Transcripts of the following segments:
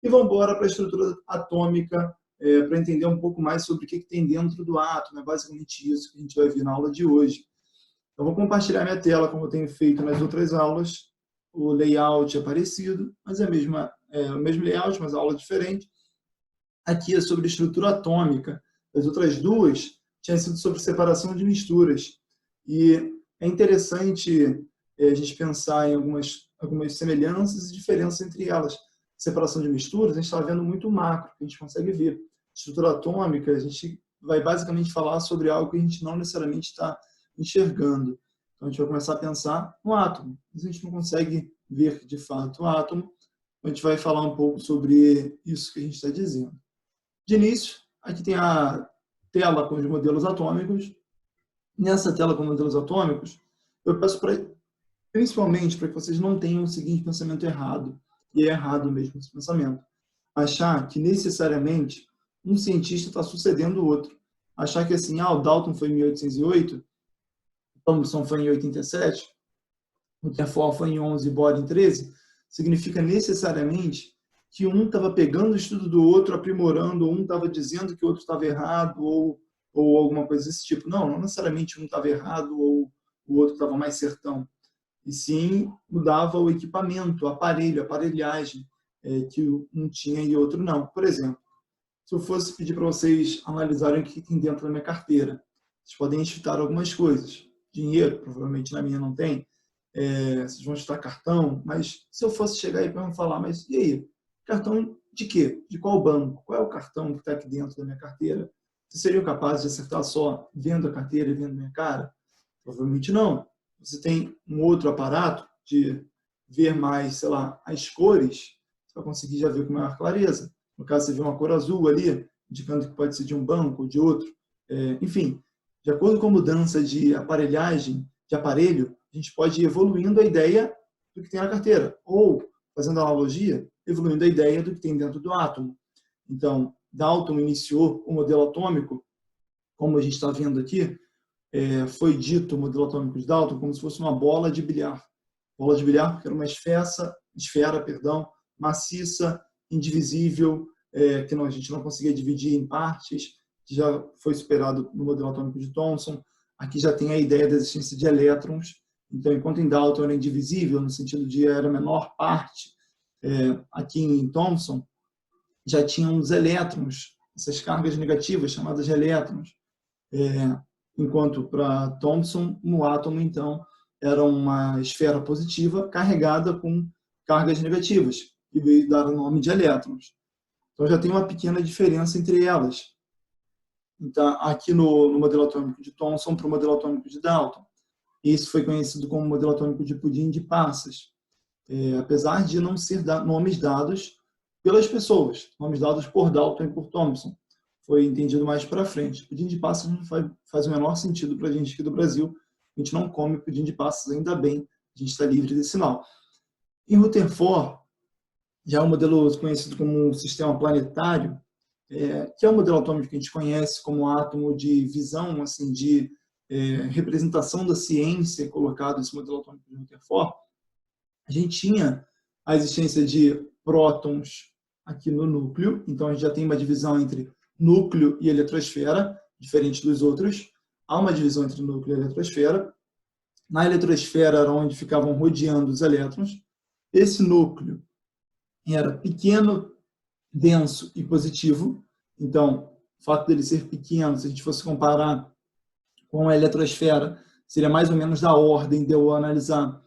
E vamos embora para a estrutura atômica, para entender um pouco mais sobre o que tem dentro do átomo. É basicamente isso que a gente vai ver na aula de hoje. Eu vou compartilhar minha tela, como eu tenho feito nas outras aulas. O layout é parecido, mas é o mesmo layout, mas a aula é diferente. Aqui é sobre estrutura atômica. As outras duas tinham sido sobre separação de misturas. E é interessante a gente pensar em algumas semelhanças e diferenças entre elas. Separação de misturas, a gente está vendo muito macro, que a gente consegue ver. Estrutura atômica, a gente vai basicamente falar sobre algo que a gente não necessariamente está enxergando. Então, a gente vai começar a pensar no átomo, mas a gente não consegue ver de fato o átomo. A gente vai falar um pouco sobre isso que a gente está dizendo. De início, aqui tem a tela com os modelos atômicos. Nessa tela com modelos atômicos, eu peço principalmente para que vocês não tenham o seguinte pensamento errado, e é errado mesmo esse pensamento. Achar que necessariamente um cientista está sucedendo o outro. Achar que assim, o Dalton foi em 1808, Thomson foi em 87, Rutherford foi em 11 e Bohr em 13, significa necessariamente que um estava pegando o estudo do outro, aprimorando, ou um estava dizendo que o outro estava errado, ou alguma coisa desse tipo. Não necessariamente um estava errado ou o outro estava mais certão. E sim mudava o equipamento, o aparelho, a aparelhagem que um tinha e outro não. Por exemplo, se eu fosse pedir para vocês analisarem o que tem dentro da minha carteira, vocês podem chutar algumas coisas. Dinheiro, provavelmente na minha não tem. Vocês vão chutar cartão, mas se eu fosse chegar aí para falar, mas e aí? Cartão de quê? De qual banco? Qual é o cartão que está aqui dentro da minha carteira? Vocês seriam capazes de acertar só vendo a carteira e vendo minha cara? Provavelmente não. Você tem um outro aparato de ver mais, sei lá, as cores, você vai conseguir já ver com maior clareza. No caso, você vê uma cor azul ali, indicando que pode ser de um banco ou de outro. Enfim, de acordo com a mudança de aparelhagem, de aparelho, a gente pode ir evoluindo a ideia do que tem na carteira. Ou, fazendo analogia, evoluindo a ideia do que tem dentro do átomo. Então, Dalton iniciou o modelo atômico, como a gente está vendo aqui, foi dito o modelo atômico de Dalton como se fosse uma bola de bilhar. Bola de bilhar porque era uma esfera, maciça, indivisível, que a gente não conseguia dividir em partes, que já foi superado no modelo atômico de Thomson. Aqui já tem a ideia da existência de elétrons. Então, enquanto em Dalton era indivisível, no sentido de era a menor parte, aqui em Thomson já tinham os elétrons, essas cargas negativas chamadas de elétrons. Enquanto para Thomson, no átomo, então, era uma esfera positiva carregada com cargas negativas, que veio dar o nome de elétrons. Então, já tem uma pequena diferença entre elas. Então, aqui no modelo atômico de Thomson para o modelo atômico de Dalton. Isso foi conhecido como modelo atômico de pudim de passas, apesar de não ser nomes dados pelas pessoas, nomes dados por Dalton e por Thomson. Foi entendido mais para frente. Pudim de passas não faz o menor sentido para a gente aqui do Brasil. A gente não come pudim de passas, ainda bem, a gente está livre desse mal. Em Rutherford, já é um modelo conhecido como um sistema planetário, que é um modelo atômico que a gente conhece como átomo de visão, assim, de representação da ciência colocado nesse modelo atômico de Rutherford. A gente tinha a existência de prótons aqui no núcleo, então a gente já tem uma divisão entre núcleo e eletrosfera, diferente dos outros. Há uma divisão entre núcleo e eletrosfera. Na eletrosfera era onde ficavam rodeando os elétrons. Esse núcleo era pequeno, denso e positivo. Então, o fato dele ser pequeno, se a gente fosse comparar com a eletrosfera, seria mais ou menos da ordem de eu analisar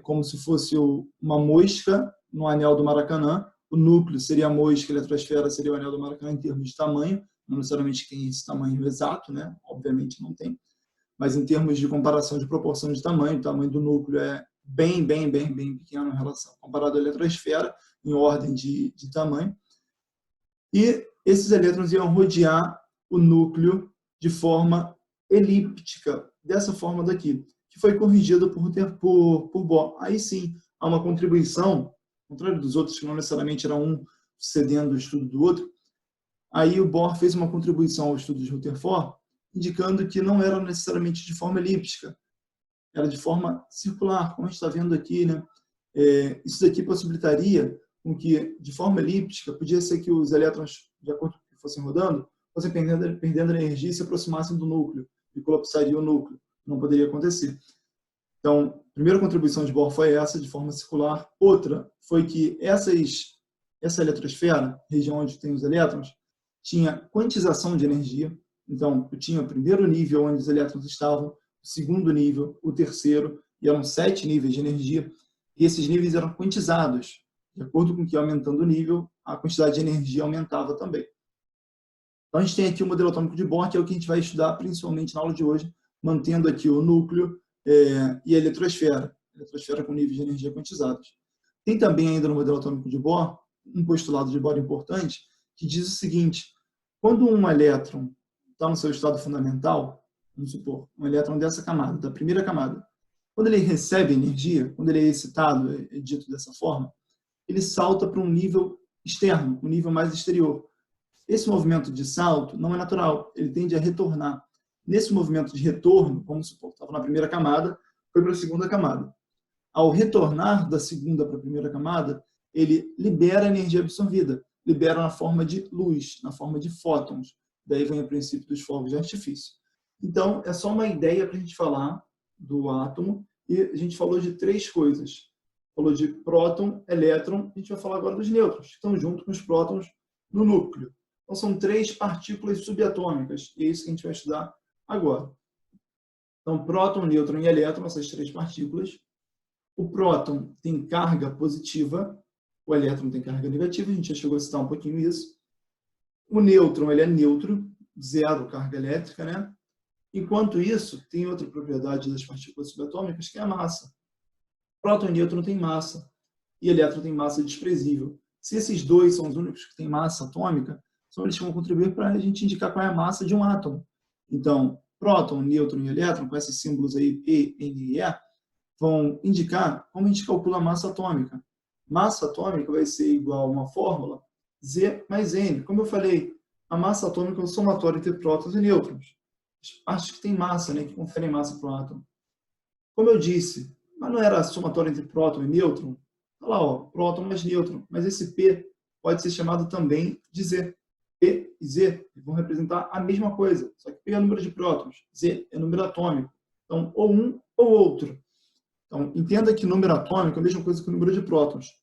como se fosse uma mosca no anel do Maracanã. O núcleo seria a mosca, a eletrosfera seria o anel do Maracanã em termos de tamanho. Não necessariamente tem esse tamanho exato, né? Obviamente não tem. Mas em termos de comparação de proporção de tamanho, o tamanho do núcleo é bem pequeno em relação, comparado à eletrosfera, em ordem de tamanho. E esses elétrons iam rodear o núcleo de forma elíptica, dessa forma daqui, que foi corrigido por Bohr. Aí sim, há uma contribuição, ao contrário dos outros, que não necessariamente era um cedendo o estudo do outro. Aí o Bohr fez uma contribuição ao estudo de Rutherford, indicando que não era necessariamente de forma elíptica, era de forma circular, como a gente está vendo aqui, né? Isso daqui possibilitaria com que, de forma elíptica, podia ser que os elétrons, de acordo com o que fossem rodando, fossem perdendo energia e se aproximassem do núcleo, e colapsaria o núcleo. Não poderia acontecer. Então, a primeira contribuição de Bohr foi essa, de forma circular. Outra foi que essa eletrosfera, região onde tem os elétrons, tinha quantização de energia. Então, eu tinha o primeiro nível onde os elétrons estavam, o segundo nível, o terceiro, e eram 7 níveis de energia, e esses níveis eram quantizados. De acordo com que ia aumentando o nível, a quantidade de energia aumentava também. Então, a gente tem aqui o modelo atômico de Bohr, que é o que a gente vai estudar principalmente na aula de hoje, mantendo aqui o núcleo e a eletrosfera com níveis de energia quantizados. Tem também ainda no modelo atômico de Bohr, um postulado de Bohr importante, que diz o seguinte: quando um elétron está no seu estado fundamental, vamos supor, um elétron dessa camada, da primeira camada, quando ele recebe energia, quando ele é excitado, é dito dessa forma, ele salta para um nível externo, um nível mais exterior. Esse movimento de salto não é natural, ele tende a retornar. Nesse movimento de retorno, vamos supor, estava na primeira camada, foi para a segunda camada. Ao retornar da segunda para a primeira camada, ele libera a energia absorvida, libera na forma de luz, na forma de fótons. Daí vem o princípio dos fogos de artifício. Então, é só uma ideia para a gente falar do átomo, e a gente falou de 3 coisas. Falou de próton, elétron, a gente vai falar agora dos nêutrons, que estão junto com os prótons no núcleo. Então, são 3 partículas subatômicas, e é isso que a gente vai estudar agora. Então, próton, nêutron e elétron, essas 3 partículas. O próton tem carga positiva, o elétron tem carga negativa, a gente já chegou a citar um pouquinho isso. O nêutron, ele é neutro, zero carga elétrica, né? Enquanto isso, tem outra propriedade das partículas subatômicas, que é a massa. Próton e nêutron têm massa, e elétron tem massa desprezível. Se esses dois são os únicos que têm massa atômica, são eles que vão contribuir para a gente indicar qual é a massa de um átomo. Então, próton, nêutron e elétron, com esses símbolos aí P, N e E, vão indicar como a gente calcula a massa atômica. Massa atômica vai ser igual a uma fórmula Z mais N. Como eu falei, a massa atômica é o somatório entre prótons e nêutrons. As partes que têm massa, né, que conferem massa para o átomo. Como eu disse, mas não era somatório entre próton e nêutron? Olha lá, ó, próton mais nêutron. Mas esse P pode ser chamado também de Z. P e Z vão representar a mesma coisa, só que P é o número de prótons, Z é o número atômico. Então, ou um ou outro. Então, entenda que número atômico é a mesma coisa que o número de prótons.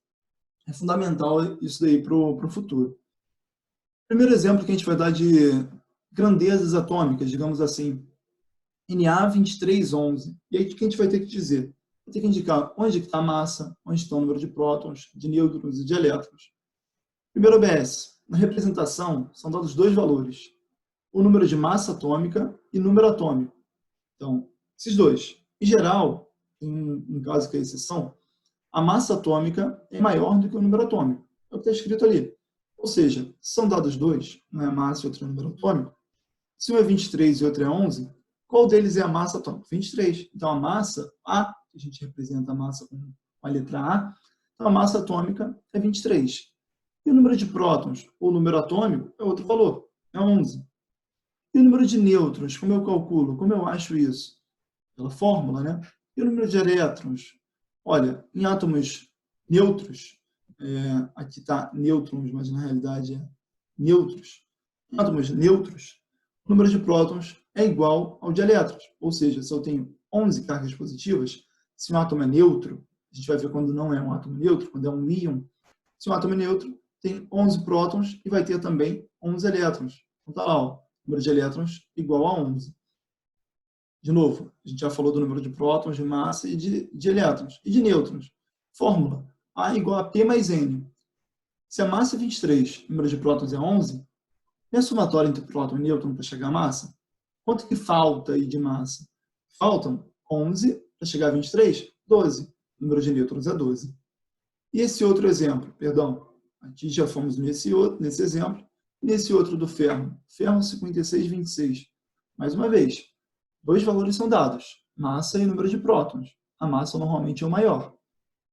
É fundamental isso daí para o futuro. Primeiro exemplo que a gente vai dar de grandezas atômicas, digamos assim, Na2311. E aí o que a gente vai ter que dizer? Vai ter que indicar onde está a massa, onde está o número de prótons, de nêutrons e de elétrons. Primeiro OBS. Na representação, são dados 2 valores. O número de massa atômica e número atômico. Então, esses dois. Em geral, em caso que é exceção, a massa atômica é maior do que o número atômico. É o que está escrito ali. Ou seja, são dados 2, um é a massa e outro é o número atômico. Se um é 23 e outro é 11, qual deles é a massa atômica? 23. Então, a massa A, que a gente representa a massa com a letra A, então a massa atômica é 23. E o número de prótons, ou número atômico, é outro valor, é 11. E o número de nêutrons, como eu calculo? Como eu acho isso? Pela fórmula, né? E o número de elétrons? Olha, em átomos neutros, aqui está nêutrons, mas na realidade é neutros. Em átomos neutros, o número de prótons é igual ao de elétrons. Ou seja, se eu tenho 11 cargas positivas, se um átomo é neutro, a gente vai ver quando não é um átomo neutro, quando é um íon. Se um átomo é neutro, tem 11 prótons e vai ter também 11 elétrons. Então está lá, ó, o número de elétrons igual a 11. De novo, a gente já falou do número de prótons, de massa e de elétrons. E de nêutrons. Fórmula A igual a P mais N. Se a massa é 23 e o número de prótons é 11, não é somatório entre próton e nêutron para chegar à massa? Quanto que falta aí de massa? Faltam 11 para chegar a 23? 12. O número de nêutrons é 12. E esse outro exemplo, perdão, aqui já fomos nesse exemplo, nesse outro do ferro, ferro 5626. Mais uma vez, 2 valores são dados, massa e número de prótons. A massa normalmente é o maior.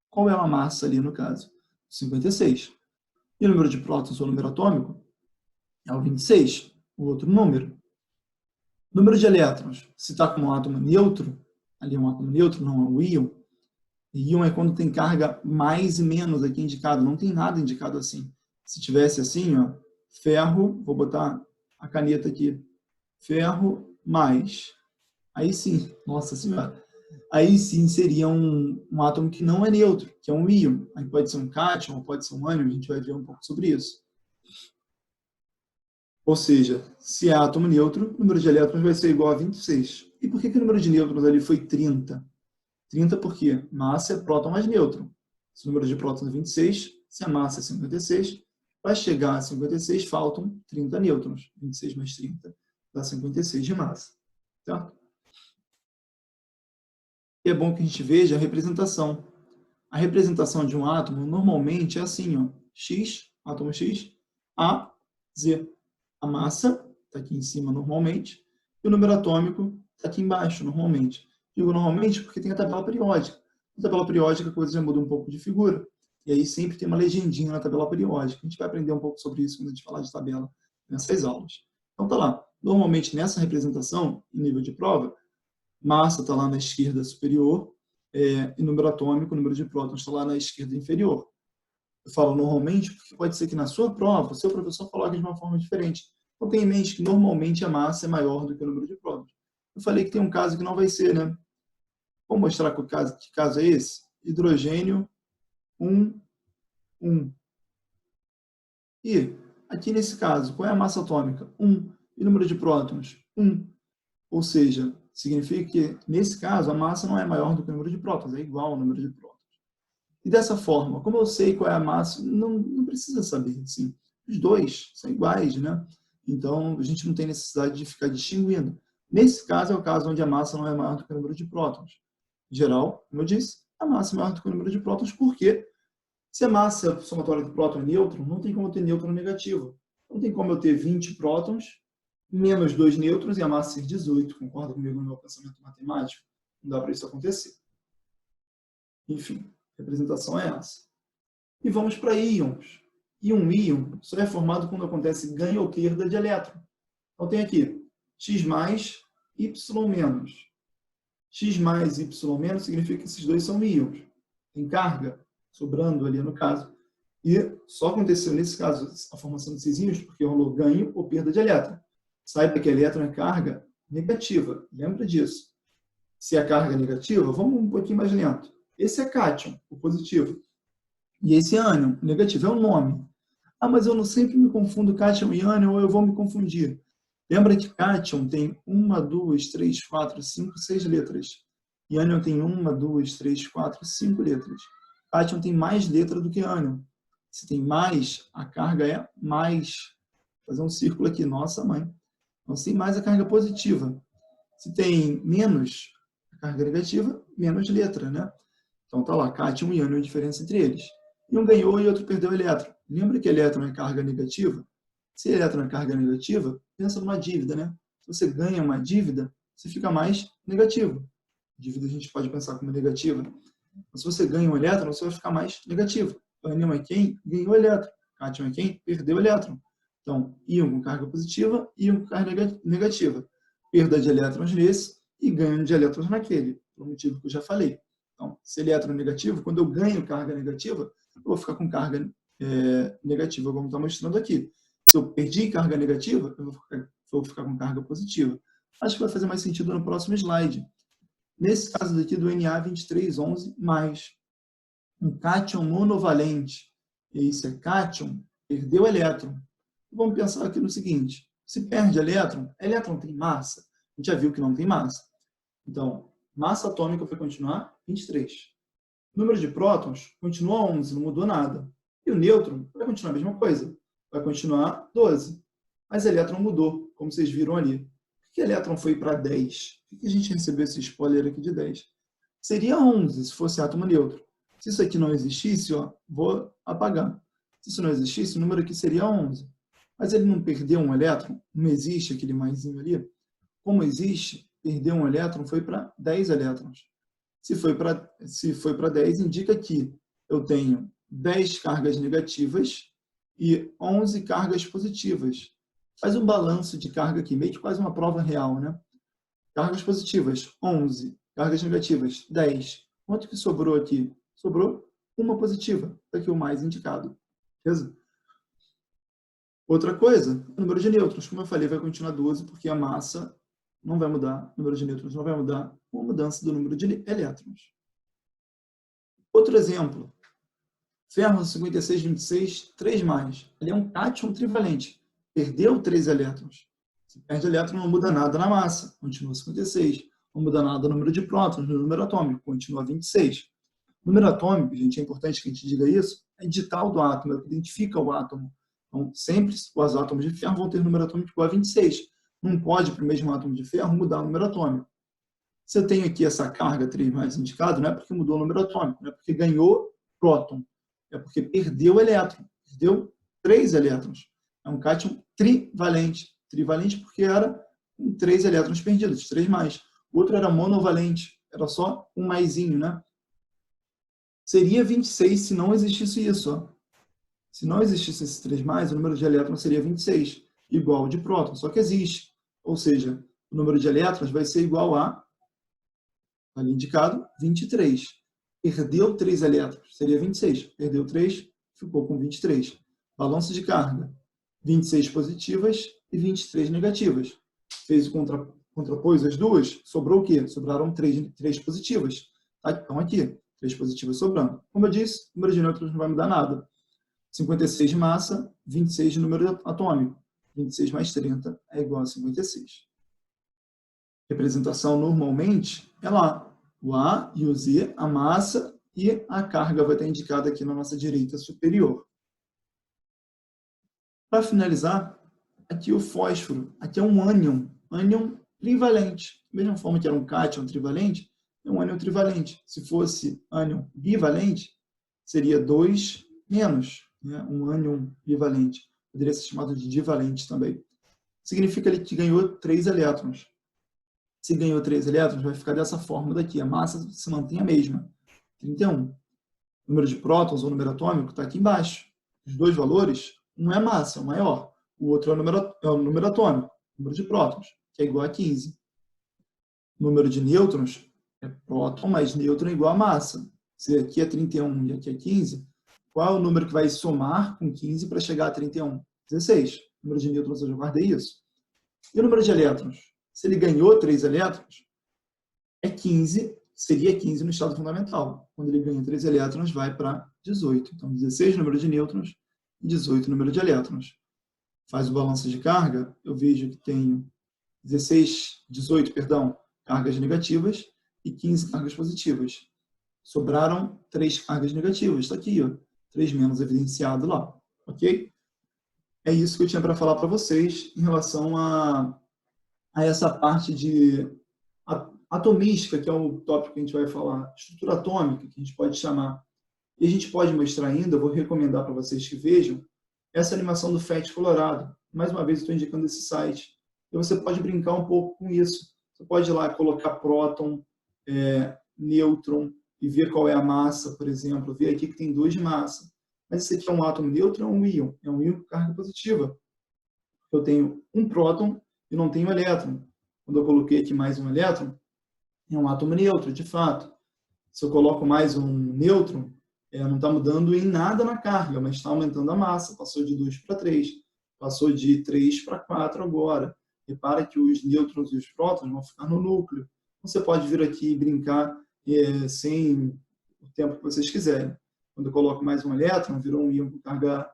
Qual é a massa ali no caso? 56. E o número de prótons ou número atômico? É o 26, o outro número. Número de elétrons, se está com um átomo neutro, ali é um átomo neutro, não é um íon, Íon é quando tem carga mais e menos aqui indicado. Não tem nada indicado assim. Se tivesse assim, ó, ferro, vou botar a caneta aqui, ferro mais. Aí sim, nossa senhora. Aí sim seria um átomo que não é neutro, que é um íon. Aí pode ser um cátion, pode ser um ânion, a gente vai ver um pouco sobre isso. Ou seja, se é átomo neutro, o número de elétrons vai ser igual a 26. E por que o número de nêutrons ali foi 30? 30 porque massa é próton mais nêutron. Se o número de prótons é 26, se a massa é 56, para chegar a 56 faltam 30 nêutrons. 26 mais 30 dá 56 de massa. Certo? E é bom que a gente veja a representação. A representação de um átomo normalmente é assim, ó, X, átomo X, A, Z. A massa está aqui em cima normalmente, e o número atômico está aqui embaixo normalmente. Digo normalmente porque tem a tabela periódica. Na tabela periódica a coisa já muda um pouco de figura, e aí sempre tem uma legendinha na tabela periódica. A gente vai aprender um pouco sobre isso quando a gente falar de tabela nessas aulas. Então tá lá. Normalmente nessa representação, em nível de prova, massa está lá na esquerda superior, e número atômico, o número de prótons está lá na esquerda inferior. Eu falo normalmente porque pode ser que na sua prova o seu professor coloque de uma forma diferente. Então tenha em mente que normalmente a massa é maior do que o número de prótons. Eu falei que tem um caso que não vai ser, né? Vou mostrar que caso é esse. Hidrogênio 1, 1. E aqui nesse caso, qual é a massa atômica? 1. E o número de prótons? 1. Ou seja, significa que, nesse caso, a massa não é maior do que o número de prótons, é igual ao número de prótons. E dessa forma, como eu sei qual é a massa, não precisa saber. Assim, os dois são iguais, né? Então, a gente não tem necessidade de ficar distinguindo. Nesse caso, é o caso onde a massa não é maior do que o número de prótons. Em geral, como eu disse, a massa é maior do que o número de prótons, porque se a massa somatória do próton é nêutron, não tem como eu ter nêutron negativo. Não tem como eu ter 20 prótons, menos 2 nêutrons e a massa ser 18. Concorda comigo no meu pensamento matemático? Não dá para isso acontecer. Enfim, a representação é essa. E vamos para íons. E um íon só é formado quando acontece ganho ou perda de elétron. Então tem aqui X mais, Y menos. X mais, Y menos significa que esses dois são íons. Tem carga sobrando ali no caso. E só aconteceu nesse caso a formação desses íons porque rolou ganho ou perda de elétron. Saiba que elétron é carga negativa. Lembra disso. Se a carga é negativa, vamos um pouquinho mais lento. Esse é cátion, o positivo. E esse ânion, o negativo, é o nome. Ah, mas eu não sempre me confundo cátion e ânion, ou eu vou me confundir. Lembra que cátion tem 1, 2, 3, 4, 5, 6 letras. E ânion tem 1, 2, 3, 4, 5 letras. Cátion tem mais letra do que ânion. Se tem mais, a carga é mais. Vou fazer um círculo aqui, nossa mãe. Então, se tem mais, a carga positiva. Se tem menos, a carga negativa, menos letra, né? Então tá lá, cátion e ânion, a diferença entre eles. E um ganhou e outro perdeu elétron. Lembra que elétron é carga negativa? Se elétron é carga negativa, pensa numa dívida, né? Se você ganha uma dívida, você fica mais negativo. Dívida a gente pode pensar como negativa. Mas se você ganha um elétron, você vai ficar mais negativo. Ânion é quem ganhou elétron. Cátion é quem perdeu elétron. Então, íon com carga positiva, íon com carga negativa. Perda de elétrons nesse e ganho de elétrons naquele, por motivo que eu já falei. Então, se elétron é negativo, quando eu ganho carga negativa, eu vou ficar com carga negativa, como está mostrando aqui. Se eu perdi carga negativa, eu vou ficar com carga positiva. Acho que vai fazer mais sentido no próximo slide. Nesse caso daqui do Na2311+, um cátion monovalente, e esse é cátion, perdeu elétron. Vamos pensar aqui no seguinte, se perde elétron tem massa? A gente já viu que não tem massa. Então, massa atômica vai continuar 23. O número de prótons continua 11, não mudou nada. E o nêutron vai continuar a mesma coisa, vai continuar 12. Mas elétron mudou, como vocês viram ali. Por que elétron foi para 10? Por que a gente recebeu esse spoiler aqui de 10? Seria 11 se fosse átomo neutro. Se isso aqui não existisse, ó, vou apagar. Se isso não existisse, o número aqui seria 11. Mas ele não perdeu um elétron? Não existe aquele maisinho ali? Como existe, perder um elétron foi para 10 elétrons. Se foi para 10, indica que eu tenho 10 cargas negativas e 11 cargas positivas. Faz um balanço de carga aqui, meio que quase uma prova real, né? Cargas positivas, 11. Cargas negativas, 10. Quanto que sobrou aqui? Sobrou uma positiva, daqui o mais indicado. Beleza? Outra coisa, o número de nêutrons, como eu falei, vai continuar 12, porque a massa não vai mudar, o número de nêutrons não vai mudar, com a mudança do número de elétrons. Outro exemplo, ferro 5626, 3 mais. Ele é um cátion trivalente, perdeu 3 elétrons. Se perde elétron, não muda nada na massa, continua 56. Não muda nada no número de prótons, no número atômico, continua 26. O número atômico, gente, é importante que a gente diga isso, é digital do átomo, é o que identifica o átomo. Então, sempre os átomos de ferro vão ter número atômico igual a 26. Não pode, para o mesmo átomo de ferro, mudar o número atômico. Se eu tenho aqui essa carga 3 mais indicado, não é porque mudou o número atômico, não é porque ganhou próton, é porque perdeu elétron, perdeu 3 elétrons. É um cátion trivalente. Trivalente porque era com 3 elétrons perdidos, 3 mais. O outro era monovalente, era só um maisinho, né? Seria 26 se não existisse isso, ó. Se não existisse esses 3 mais, o número de elétrons seria 26, igual ao de prótons, só que existe. Ou seja, o número de elétrons vai ser igual a, ali indicado, 23. Perdeu 3 elétrons, seria 26. Perdeu 3, ficou com 23. Balanço de carga, 26 positivas e 23 negativas. Fez o contrapôs as duas, sobrou o quê? Sobraram 3 positivas. Tá? Então aqui, 3 positivas sobrando. Como eu disse, o número de nêutrons não vai mudar nada. 56 de massa, 26 de número atômico. 26 mais 30 é igual a 56. Representação normalmente é lá. O A e o Z, a massa e a carga vai estar indicada aqui na nossa direita superior. Para finalizar, aqui o fósforo. Aqui é um ânion. Ânion trivalente. Da mesma forma que era um cátion trivalente, é um ânion trivalente. Se fosse ânion bivalente, seria 2 menos. Né? Um ânion bivalente. Poderia ser chamado de divalente também. Significa que ganhou 3 elétrons. Se ganhou 3 elétrons, vai ficar dessa forma daqui. A massa se mantém a mesma. 31. O número de prótons ou número atômico está aqui embaixo. Os dois valores, um é a massa, é o maior. O outro é o número atômico, o número de prótons, que é igual a 15. O número de nêutrons é próton mais nêutron é igual a massa. Se aqui é 31 e aqui é 15, qual é o número que vai somar com 15 para chegar a 31? 16. O número de nêutrons, eu já guardei isso. E o número de elétrons? Se ele ganhou 3 elétrons, é 15, seria 15 no estado fundamental. Quando ele ganha 3 elétrons, vai para 18. Então, 16 número de nêutrons e 18 número de elétrons. Faz o balanço de carga, eu vejo que tenho 18, cargas negativas e 15 cargas positivas. Sobraram 3 cargas negativas. Está aqui, ó, 3 menos evidenciado lá. Ok? É isso que eu tinha para falar para vocês em relação a essa parte de atomística, que é o tópico que a gente vai falar, estrutura atômica, que a gente pode chamar. E a gente pode mostrar ainda, eu vou recomendar para vocês que vejam, essa animação do FET Colorado. Mais uma vez, estou indicando esse site. E você pode brincar um pouco com isso. Você pode ir lá colocar próton, nêutron, e ver qual é a massa, por exemplo. Ver aqui que tem 2 de massa. Mas esse aqui é um átomo nêutron ou um íon? É um íon com carga positiva. Eu tenho um próton e não tenho elétron. Quando eu coloquei aqui mais um elétron, é um átomo neutro, de fato. Se eu coloco mais um nêutron, não está mudando em nada na carga, mas está aumentando a massa. Passou de 2 para 3, passou de 3 para 4 agora. Repara que os nêutrons e os prótons vão ficar no núcleo. Você pode vir aqui e brincar sem o tempo que vocês quiserem. Quando eu coloco mais um elétron, virou um íon com carga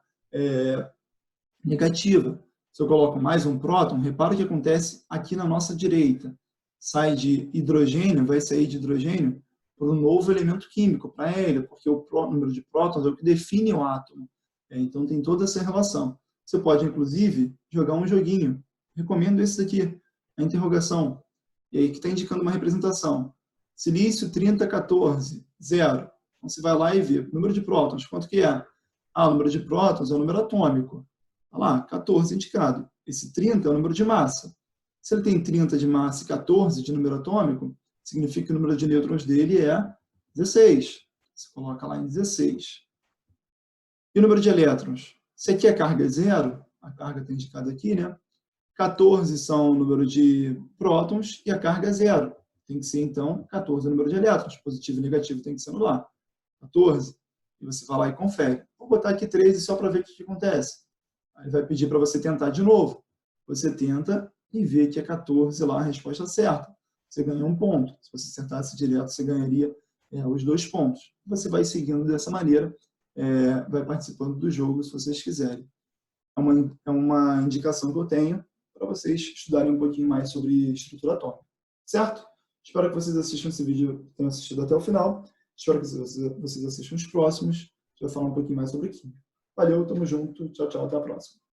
negativa. Se eu coloco mais um próton, repara o que acontece aqui na nossa direita. Sai de hidrogênio, vai sair de hidrogênio por um novo elemento químico, para hélio, porque o número de prótons é o que define o átomo. Então tem toda essa relação. Você pode, inclusive, jogar um joguinho. Recomendo esse daqui, a interrogação. E aí que está indicando uma representação. Silício 3014, 0. Então você vai lá e vê. Número de prótons, quanto que é? O número de prótons é o número atômico. Olha lá, 14 indicado. Esse 30 é o número de massa. Se ele tem 30 de massa e 14 de número atômico, significa que o número de nêutrons dele é 16. Você coloca lá em 16. E o número de elétrons? Se aqui a carga é 0, a carga está indicada aqui, né? 14 são o número de prótons e a carga é 0. tem que ser, então, 14 o número de elétrons. Positivo e negativo tem que ser no lar. 14. E você vai lá e confere. Vou botar aqui 13 só para ver o que acontece. Aí vai pedir para você tentar de novo. Você tenta e vê que é 14 lá a resposta certa. Você ganha 1 ponto. Se você acertasse direto, você ganharia os 2 pontos. Você vai seguindo dessa maneira, vai participando do jogo, se vocês quiserem. É uma indicação que eu tenho para vocês estudarem um pouquinho mais sobre estrutura atômica. Certo? Espero que vocês assistam esse vídeo, tenham assistido até o final. Espero que vocês assistam os próximos. A gente vai falar um pouquinho mais sobre química. Valeu, tamo junto. Tchau, tchau. Até a próxima.